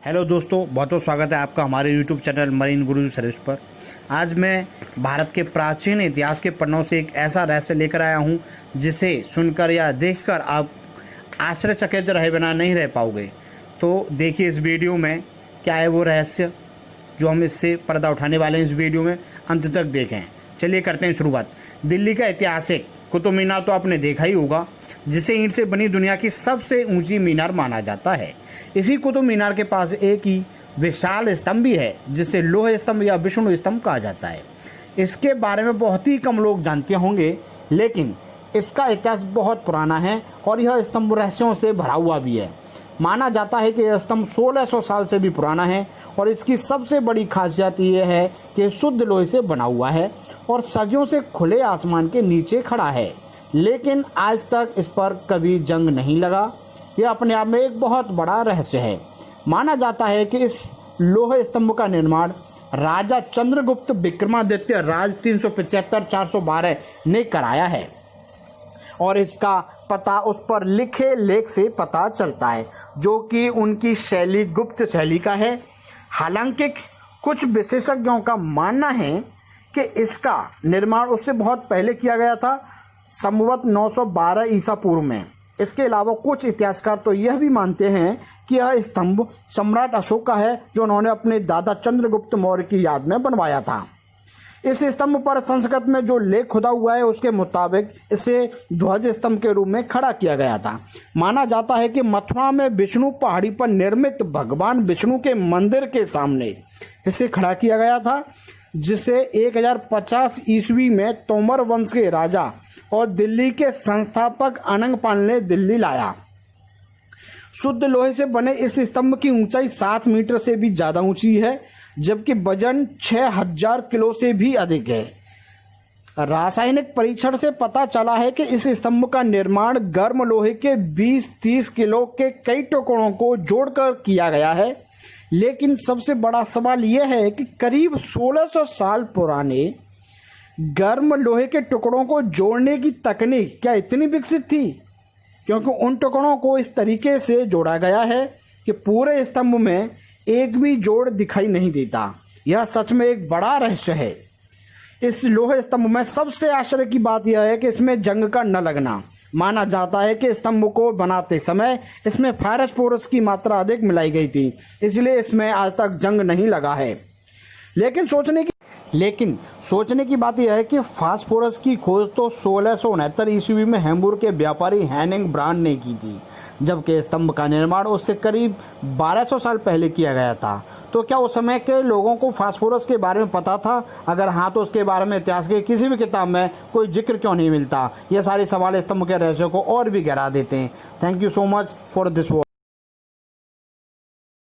Hello दोस्तों, बहुत बहुत स्वागत है आपका हमारे यूट्यूब चैनल मरीन गुरुजी सर्विस पर। आज मैं भारत के प्राचीन इतिहास के पन्नों से एक ऐसा रहस्य लेकर आया हूं जिसे सुनकर या देखकर आप आश्चर्यचकित रहे बिना नहीं रह पाओगे। तो देखिए इस वीडियो में क्या है वो रहस्य जो हम इससे पर्दा उठाने वाले हैं। इस वीडियो में अंत तक देखें। चलिए करते हैं शुरुआत। दिल्ली का ऐतिहासिक कुतुब मीनार तो आपने देखा ही होगा, जिसे ईंट से बनी दुनिया की सबसे ऊंची मीनार माना जाता है। इसी कुतुब मीनार के पास एक ही विशाल स्तंभ भी है जिसे लोह स्तंभ या विष्णु स्तंभ कहा जाता है। इसके बारे में बहुत ही कम लोग जानते होंगे, लेकिन इसका इतिहास बहुत पुराना है और यह स्तंभ रहस्यों से भरा हुआ भी है। माना जाता है कि यह स्तंभ 1600 साल से भी पुराना है और इसकी सबसे बड़ी खासियत यह है कि शुद्ध लोहे से बना हुआ है और सदियों से खुले आसमान के नीचे खड़ा है, लेकिन आज तक इस पर कभी जंग नहीं लगा। यह अपने आप में एक बहुत बड़ा रहस्य है। माना जाता है कि इस लोह स्तंभ का निर्माण राजा चंद्रगुप्त विक्रमादित्य राज 375-412 ने कराया है और इसका पता उस पर लिखे लेख से पता चलता है, जो कि उनकी शैली गुप्त शैली का है। हालांकि कुछ विशेषज्ञों का मानना है कि इसका निर्माण उससे बहुत पहले किया गया था, संवत 912 ईसा पूर्व में। इसके अलावा कुछ इतिहासकार तो यह भी मानते हैं कि यह स्तंभ सम्राट अशोक का है, जो उन्होंने अपने दादा चंद्रगुप्त मौर्य की याद में बनवाया था। इस स्तंभ पर संस्कृत में जो लेख खुदा हुआ है उसके मुताबिक इसे ध्वज स्तंभ के रूप में खड़ा किया गया था। माना जाता है कि मथुरा में विष्णु पहाड़ी पर निर्मित भगवान विष्णु के मंदिर के सामने इसे खड़ा किया गया था, जिसे 1050 ईस्वी में तोमर वंश के राजा और दिल्ली के संस्थापक अनंगपाल ने दिल्ली लाया। शुद्ध लोहे से बने इस स्तंभ की ऊंचाई 7 मीटर से भी ज्यादा ऊंची है, जबकि वजन 6000 किलो से भी अधिक है। रासायनिक परीक्षण से पता चला है कि इस स्तंभ का निर्माण गर्म लोहे के 20-30 किलो के कई टुकड़ों को जोड़कर किया गया है। लेकिन सबसे बड़ा सवाल यह है कि करीब 1600 साल पुराने गर्म लोहे के टुकड़ों को जोड़ने की तकनीक क्या इतनी विकसित थी? क्योंकि उन टुकड़ों को इस तरीके से जोड़ा गया है कि पूरे स्तंभ में एक भी जोड़ दिखाई नहीं देता। यह सच में एक बड़ा रहस्य है। इस लोहे स्तंभ में सबसे आश्चर्य की बात यह है कि इसमें जंग का न लगना। माना जाता है कि स्तंभ को बनाते समय इसमें फास्फोरस की मात्रा अधिक मिलाई गई थी, इसलिए इसमें आज तक जंग नहीं लगा है। लेकिन सोचने की बात यह है कि फास्फोरस की खोज तो 1669 ईस्वी में हैम्बुर्ग के व्यापारी हेनिंग ब्रांड ने की थी, जबकि स्तंभ का निर्माण उससे करीब 1200 साल पहले किया गया था। तो क्या उस समय के लोगों को फास्फोरस के बारे में पता था? अगर हाँ, तो उसके बारे में इतिहास के किसी भी किताब में कोई जिक्र क्यों नहीं मिलता? ये सारे सवाल स्तंभ के रहस्य को और भी गहरा देते हैं। Thank you so much for this watch.